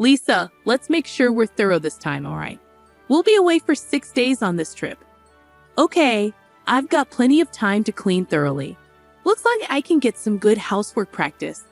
Lisa, let's make sure we're thorough this time, all right? We'll be away for 6 days on this trip. Okay, I've got plenty of time to clean thoroughly. Looks like I can get some good housework practice.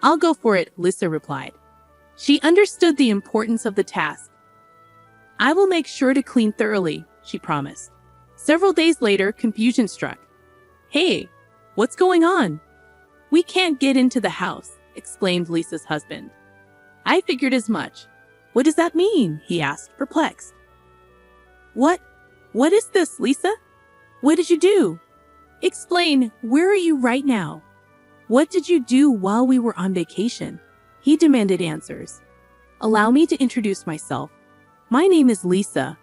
I'll go for it, Lisa replied. She understood the importance of the task. I will make sure to clean thoroughly, she promised. Several days later, confusion struck. Hey, what's going on? We can't get into the house, exclaimed Lisa's husband. I figured as much. What does that mean? He asked, perplexed. What is this, Lisa? What did you do? Explain, where are you right now? What did you do while we were on vacation? He demanded answers. Allow me to introduce myself. My name is Lisa,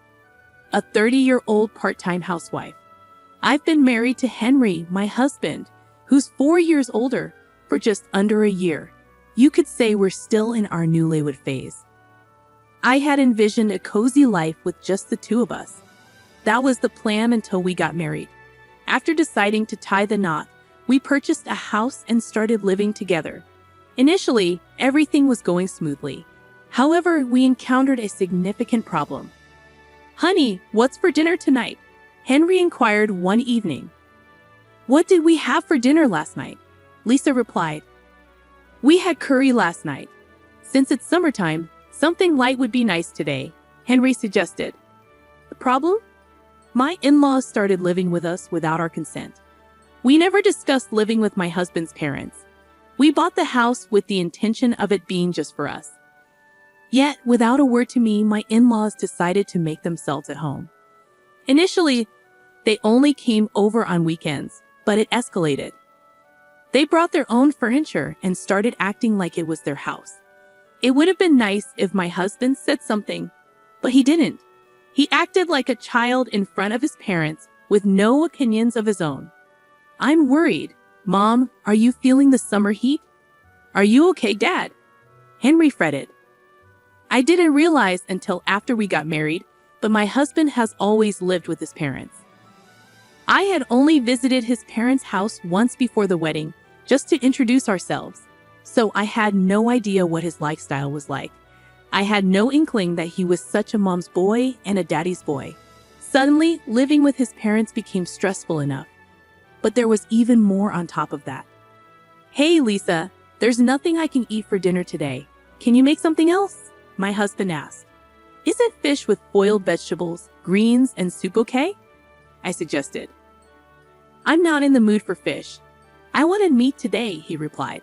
a 30-year-old part-time housewife. I've been married to Henry, my husband, who's 4 years older, for just under a year. You could say we're still in our newlywed phase. I had envisioned a cozy life with just the two of us. That was the plan until we got married. After deciding to tie the knot, we purchased a house and started living together. Initially, everything was going smoothly. However, we encountered a significant problem. Honey, what's for dinner tonight? Henry inquired one evening. What did we have for dinner last night? Lisa replied. We had curry last night. Since it's summertime, something light would be nice today, Henry suggested. The problem? My in-laws started living with us without our consent. We never discussed living with my husband's parents. We bought the house with the intention of it being just for us. Yet, without a word to me, my in-laws decided to make themselves at home. Initially, they only came over on weekends, but it escalated. They brought their own furniture and started acting like it was their house. It would have been nice if my husband said something, but he didn't. He acted like a child in front of his parents with no opinions of his own. I'm worried. Mom, are you feeling the summer heat? Are you okay, Dad? Henry fretted. I didn't realize until after we got married, but my husband has always lived with his parents. I had only visited his parents' house once before the wedding, just to introduce ourselves, so I had no idea what his lifestyle was like. I had no inkling that he was such a mom's boy and a daddy's boy. Suddenly, living with his parents became stressful enough. But there was even more on top of that. Hey, Lisa, there's nothing I can eat for dinner today. Can you make something else? My husband asked. Isn't fish with boiled vegetables, greens, and soup okay? I suggested. I'm not in the mood for fish. I wanted meat today, he replied.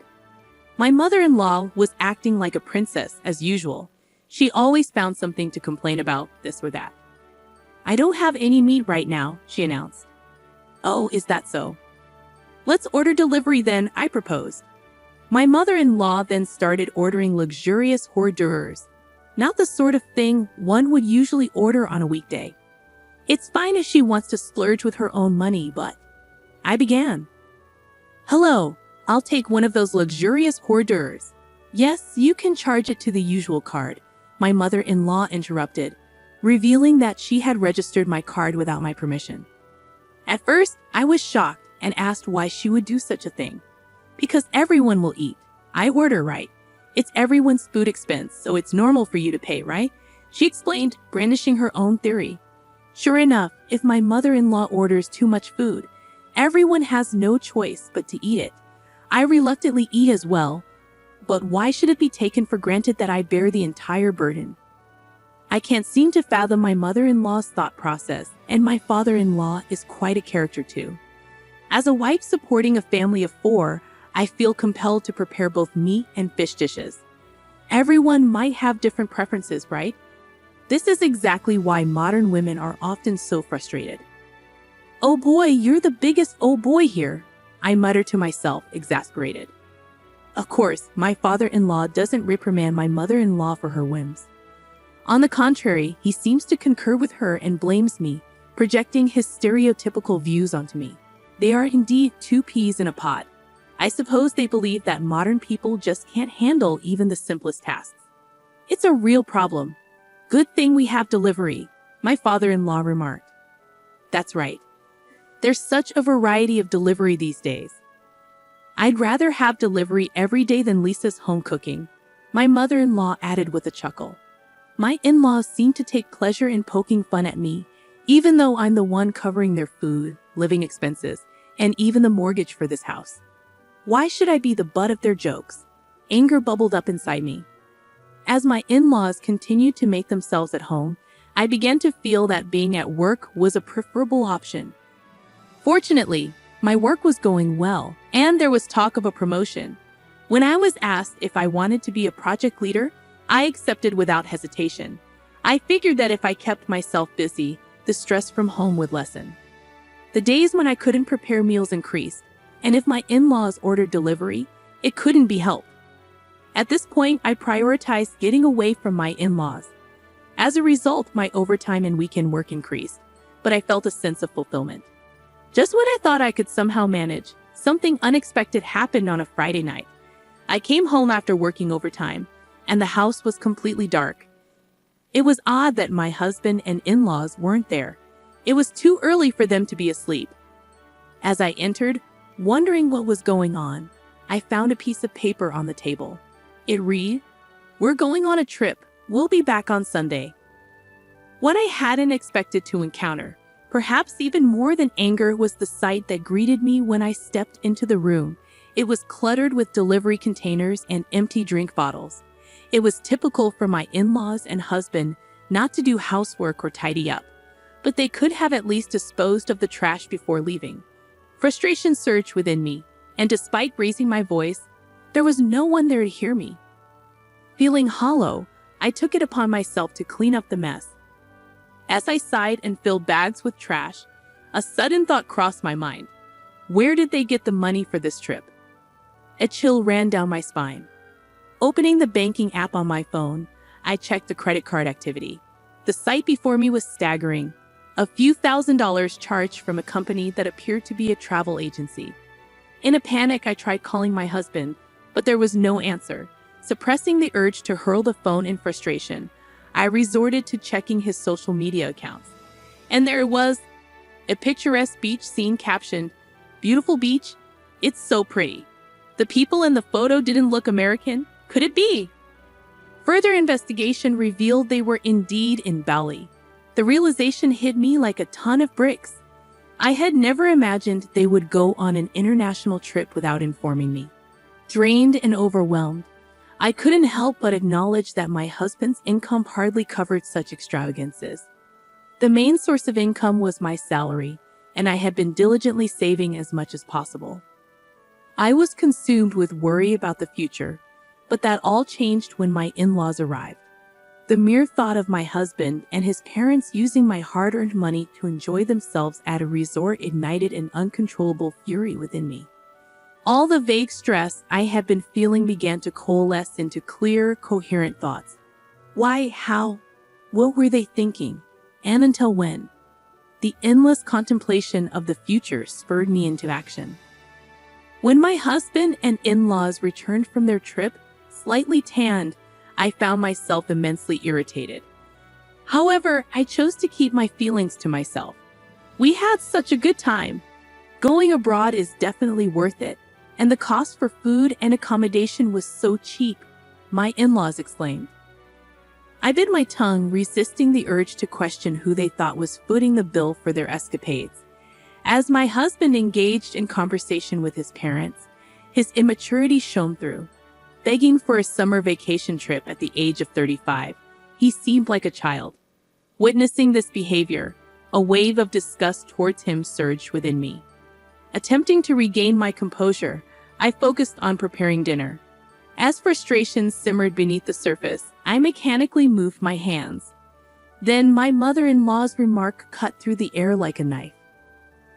My mother-in-law was acting like a princess as usual. She always found something to complain about, this or that. I don't have any meat right now, she announced. Oh, is that so? Let's order delivery then, I proposed. My mother-in-law then started ordering luxurious hors d'oeuvres, not the sort of thing one would usually order on a weekday. It's fine if she wants to splurge with her own money, but... I began. Hello, I'll take one of those luxurious hors d'oeuvres. Yes, you can charge it to the usual card, my mother-in-law interrupted, revealing that she had registered my card without my permission. At first, I was shocked and asked why she would do such a thing. Because everyone will eat. I order, right? It's everyone's food expense, so it's normal for you to pay, right? She explained, brandishing her own theory. Sure enough, if my mother-in-law orders too much food, everyone has no choice but to eat it. I reluctantly eat as well, but why should it be taken for granted that I bear the entire burden? I can't seem to fathom my mother-in-law's thought process, and my father-in-law is quite a character too. As a wife supporting a family of 4, I feel compelled to prepare both meat and fish dishes. Everyone might have different preferences, right? This is exactly why modern women are often so frustrated. Oh boy, you're the biggest oh boy here, I muttered to myself, exasperated. Of course, my father-in-law doesn't reprimand my mother-in-law for her whims. On the contrary, he seems to concur with her and blames me, projecting his stereotypical views onto me. They are indeed 2 peas in a pod. I suppose they believe that modern people just can't handle even the simplest tasks. It's a real problem. Good thing we have delivery, my father-in-law remarked. That's right. There's such a variety of delivery these days. I'd rather have delivery every day than Lisa's home cooking. My mother-in-law added with a chuckle. My in-laws seem to take pleasure in poking fun at me, even though I'm the one covering their food, living expenses, and even the mortgage for this house. Why should I be the butt of their jokes? Anger bubbled up inside me. As my in-laws continued to make themselves at home, I began to feel that being at work was a preferable option. Fortunately, my work was going well, and there was talk of a promotion. When I was asked if I wanted to be a project leader, I accepted without hesitation. I figured that if I kept myself busy, the stress from home would lessen. The days when I couldn't prepare meals increased, and if my in-laws ordered delivery, it couldn't be helped. At this point, I prioritized getting away from my in-laws. As a result, my overtime and weekend work increased, but I felt a sense of fulfillment. Just when I thought I could somehow manage, something unexpected happened on a Friday night. I came home after working overtime, and the house was completely dark. It was odd that my husband and in-laws weren't there. It was too early for them to be asleep. As I entered, wondering what was going on, I found a piece of paper on the table. It read, "We're going on a trip. We'll be back on Sunday." What I hadn't expected to encounter, perhaps even more than anger, was the sight that greeted me when I stepped into the room. It was cluttered with delivery containers and empty drink bottles. It was typical for my in-laws and husband not to do housework or tidy up, but they could have at least disposed of the trash before leaving. Frustration surged within me, and despite raising my voice, there was no one there to hear me. Feeling hollow, I took it upon myself to clean up the mess. As I sighed and filled bags with trash, a sudden thought crossed my mind. Where did they get the money for this trip? A chill ran down my spine. Opening the banking app on my phone, I checked the credit card activity. The sight before me was staggering. A few $1,000s charged from a company that appeared to be a travel agency. In a panic, I tried calling my husband, but there was no answer. Suppressing the urge to hurl the phone in frustration, I resorted to checking his social media accounts. And there it was, a picturesque beach scene captioned, "Beautiful beach, it's so pretty." The people in the photo didn't look American. Could it be? Further investigation revealed they were indeed in Bali. The realization hit me like a ton of bricks. I had never imagined they would go on an international trip without informing me. Drained and overwhelmed, I couldn't help but acknowledge that my husband's income hardly covered such extravagances. The main source of income was my salary, and I had been diligently saving as much as possible. I was consumed with worry about the future, but that all changed when my in-laws arrived. The mere thought of my husband and his parents using my hard-earned money to enjoy themselves at a resort ignited an uncontrollable fury within me. All the vague stress I had been feeling began to coalesce into clear, coherent thoughts. Why? How? What were they thinking? And until when? The endless contemplation of the future spurred me into action. When my husband and in-laws returned from their trip, slightly tanned, I found myself immensely irritated. However, I chose to keep my feelings to myself. We had such a good time. Going abroad is definitely worth it, and the cost for food and accommodation was so cheap, my in-laws exclaimed. I bit my tongue, resisting the urge to question who they thought was footing the bill for their escapades. As my husband engaged in conversation with his parents, his immaturity shone through. Begging for a summer vacation trip at the age of 35, he seemed like a child. Witnessing this behavior, a wave of disgust towards him surged within me. Attempting to regain my composure, I focused on preparing dinner. As frustration simmered beneath the surface, I mechanically moved my hands. Then my mother-in-law's remark cut through the air like a knife.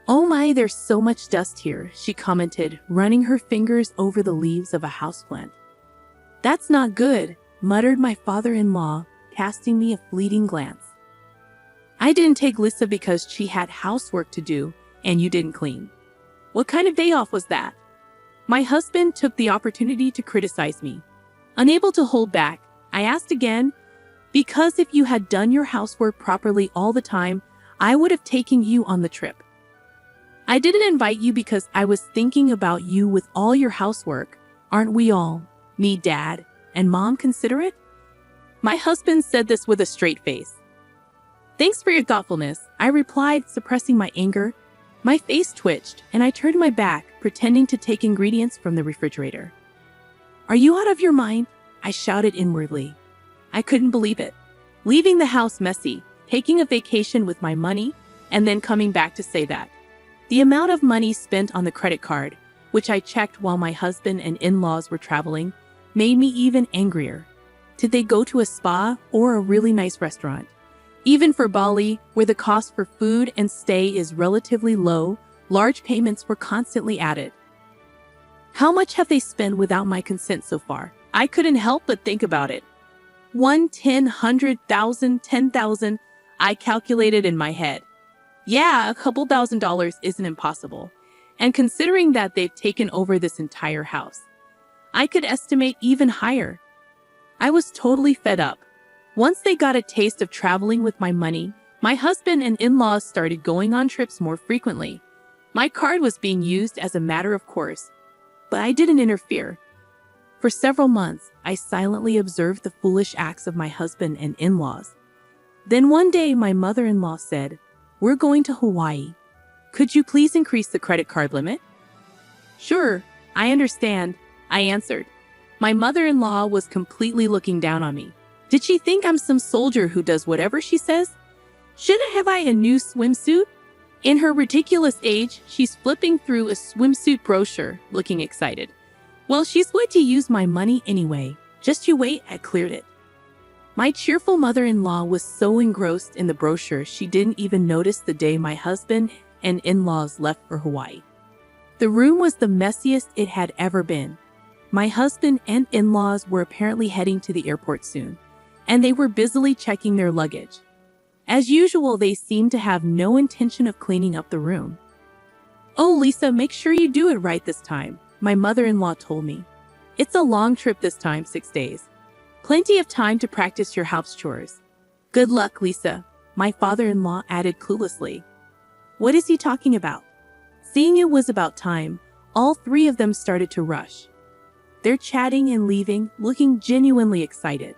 "Oh my, there's so much dust here," she commented, running her fingers over the leaves of a houseplant. "That's not good," muttered my father-in-law, casting me a fleeting glance. "I didn't take Lisa because she had housework to do, and you didn't clean. What kind of day off was that?" My husband took the opportunity to criticize me. Unable to hold back, I asked again, "Because if you had done your housework properly all the time, I would have taken you on the trip. I didn't invite you because I was thinking about you with all your housework. Aren't we all? Me, Dad, and Mom considerate? My husband said this with a straight face. Thanks for your thoughtfulness, I replied, suppressing my anger. My face twitched, and I turned my back, pretending to take ingredients from the refrigerator. Are you out of your mind? I shouted inwardly. I couldn't believe it. Leaving the house messy, taking a vacation with my money, and then coming back to say that. The amount of money spent on the credit card, which I checked while my husband and in-laws were traveling, made me even angrier. Did they go to a spa or a really nice restaurant? Even for Bali, where the cost for food and stay is relatively low, large payments were constantly added. How much have they spent without my consent so far? I couldn't help but think about it. 1, 10, 100,000, 10,000, I calculated in my head. Yeah, a couple $1,000s isn't impossible. And considering that they've taken over this entire house, I could estimate even higher. I was totally fed up. Once they got a taste of traveling with my money, my husband and in-laws started going on trips more frequently. My card was being used as a matter of course, but I didn't interfere. For several months, I silently observed the foolish acts of my husband and in-laws. Then one day, my mother-in-law said, "We're going to Hawaii. Could you please increase the credit card limit?" "Sure, I understand," I answered. My mother-in-law was completely looking down on me. Did she think I'm some soldier who does whatever she says? Shouldn't have I a new swimsuit? In her ridiculous age, she's flipping through a swimsuit brochure, looking excited. Well, she's going to use my money anyway. Just you wait, I cleared it. My cheerful mother-in-law was so engrossed in the brochure she didn't even notice the day my husband and in-laws left for Hawaii. The room was the messiest it had ever been. My husband and in-laws were apparently heading to the airport soon, and they were busily checking their luggage. As usual, they seemed to have no intention of cleaning up the room. "Oh, Lisa, make sure you do it right this time," my mother-in-law told me. "It's a long trip this time, 6 days. Plenty of time to practice your house chores." "Good luck, Lisa," my father-in-law added cluelessly. What is he talking about? Seeing it was about time, all three of them started to rush. They're chatting and leaving, looking genuinely excited.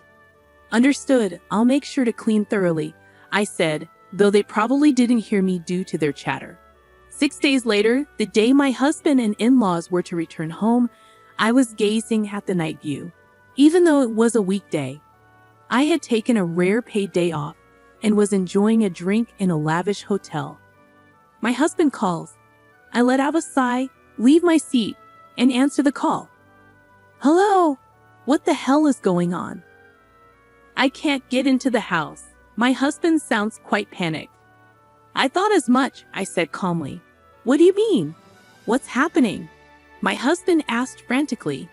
"Understood, I'll make sure to clean thoroughly," I said, though they probably didn't hear me due to their chatter. 6 days later, the day my husband and in-laws were to return home, I was gazing at the night view. Even though it was a weekday, I had taken a rare paid day off and was enjoying a drink in a lavish hotel. My husband calls. I let out a sigh, leave my seat, and answer the call. "Hello? What the hell is going on?" "I can't get into the house." My husband sounds quite panicked. "I thought as much," I said calmly. "What do you mean? What's happening?" My husband asked frantically.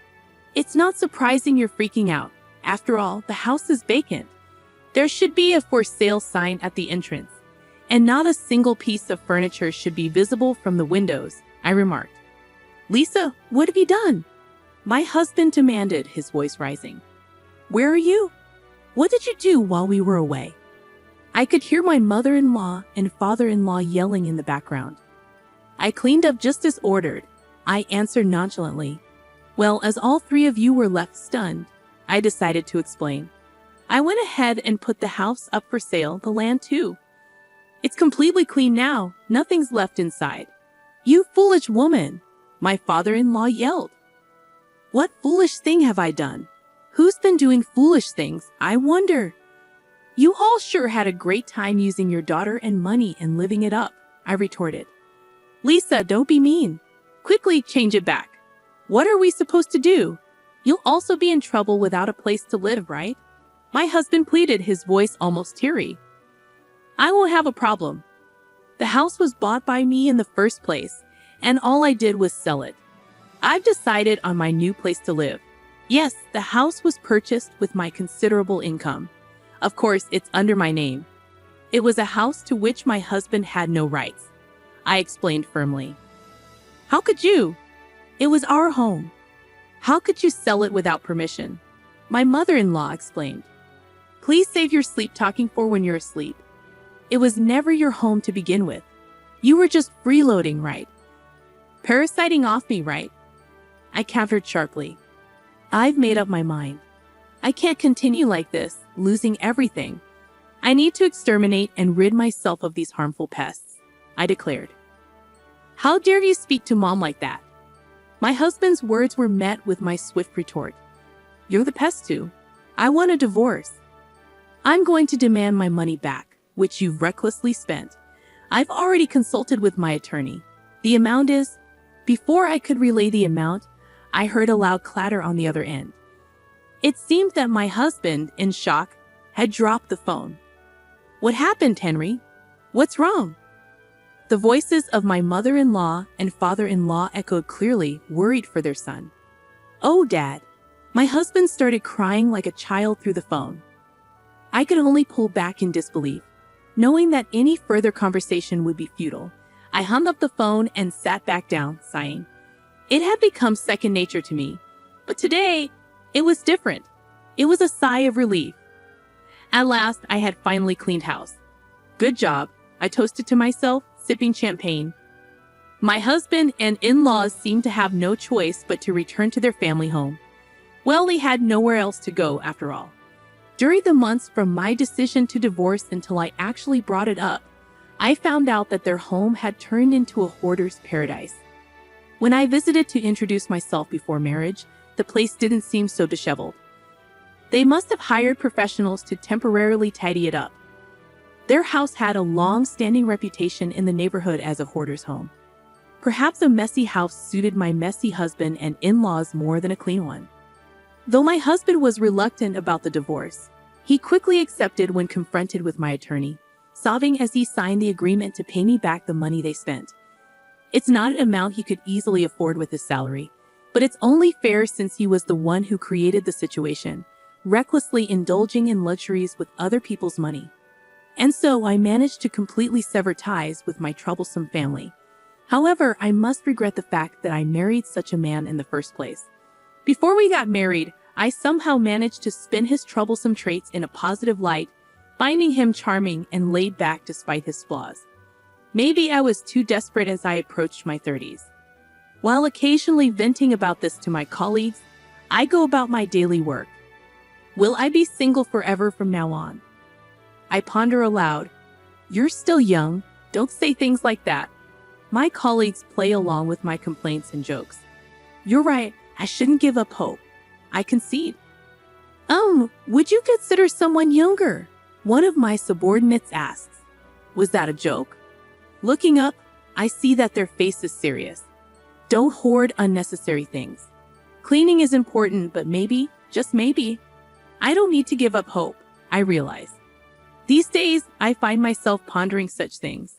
"It's not surprising you're freaking out. After all, the house is vacant. There should be a for sale sign at the entrance, and not a single piece of furniture should be visible from the windows," I remarked. "Lisa, what have you done?" my husband demanded, his voice rising. "Where are you? What did you do while we were away?" I could hear my mother-in-law and father-in-law yelling in the background. "I cleaned up just as ordered," I answered nonchalantly. Well, as all three of you were left stunned, I decided to explain. "I went ahead and put the house up for sale, the land too. It's completely clean now, nothing's left inside." "You foolish woman," my father-in-law yelled. "What foolish thing have I done? Who's been doing foolish things, I wonder?" "You all sure had a great time using your daughter and money and living it up," I retorted. "Lisa, don't be mean. Quickly change it back. What are we supposed to do? You'll also be in trouble without a place to live, right?" my husband pleaded, his voice almost teary. "I won't have a problem. The house was bought by me in the first place, and all I did was sell it. I've decided on my new place to live. Yes, the house was purchased with my considerable income. Of course, it's under my name. It was a house to which my husband had no rights," I explained firmly. "How could you? It was our home. How could you sell it without permission?" my mother-in-law explained. "Please save your sleep talking for when you're asleep. It was never your home to begin with. You were just freeloading, right? Parasiting off me, right?" I countered sharply. "I've made up my mind. I can't continue like this, losing everything. I need to exterminate and rid myself of these harmful pests, I declared. How dare you speak to Mom like that? My husband's words were met with my swift retort. You're the pest too. I want a divorce. I'm going to demand my money back, which you've recklessly spent. I've already consulted with my attorney. The amount is... Before I could relay the amount, I heard a loud clatter on the other end. It seemed that my husband, in shock, had dropped the phone. What happened, Henry? What's wrong? The voices of my mother-in-law and father-in-law echoed clearly, worried for their son. Oh, Dad. My husband started crying like a child through the phone. I could only pull back in disbelief. Knowing that any further conversation would be futile, I hung up the phone and sat back down, sighing. It had become second nature to me, but today, it was different. It was a sigh of relief. At last, I had finally cleaned house. Good job, I toasted to myself, sipping champagne. My husband and in-laws seemed to have no choice but to return to their family home. Well, they had nowhere else to go, after all. During the months from my decision to divorce until I actually brought it up, I found out that their home had turned into a hoarder's paradise. When I visited to introduce myself before marriage, the place didn't seem so disheveled. They must have hired professionals to temporarily tidy it up. Their house had a long-standing reputation in the neighborhood as a hoarder's home. Perhaps a messy house suited my messy husband and in-laws more than a clean one. Though my husband was reluctant about the divorce, he quickly accepted when confronted with my attorney, sobbing as he signed the agreement to pay me back the money they spent. It's not an amount he could easily afford with his salary, but it's only fair since he was the one who created the situation, recklessly indulging in luxuries with other people's money. And so I managed to completely sever ties with my troublesome family. However, I must regret the fact that I married such a man in the first place. Before we got married, I somehow managed to spin his troublesome traits in a positive light, finding him charming and laid back despite his flaws. Maybe I was too desperate as I approached my 30s. While occasionally venting about this to my colleagues, I go about my daily work. Will I be single forever from now on? I ponder aloud. You're still young. Don't say things like that. My colleagues play along with my complaints and jokes. You're right. I shouldn't give up hope. I concede. Would you consider someone younger? One of my subordinates asks. Was that a joke? Looking up, I see that their face is serious. Don't hoard unnecessary things. Cleaning is important, but maybe, just maybe, I don't need to give up hope, I realize. These days, I find myself pondering such things.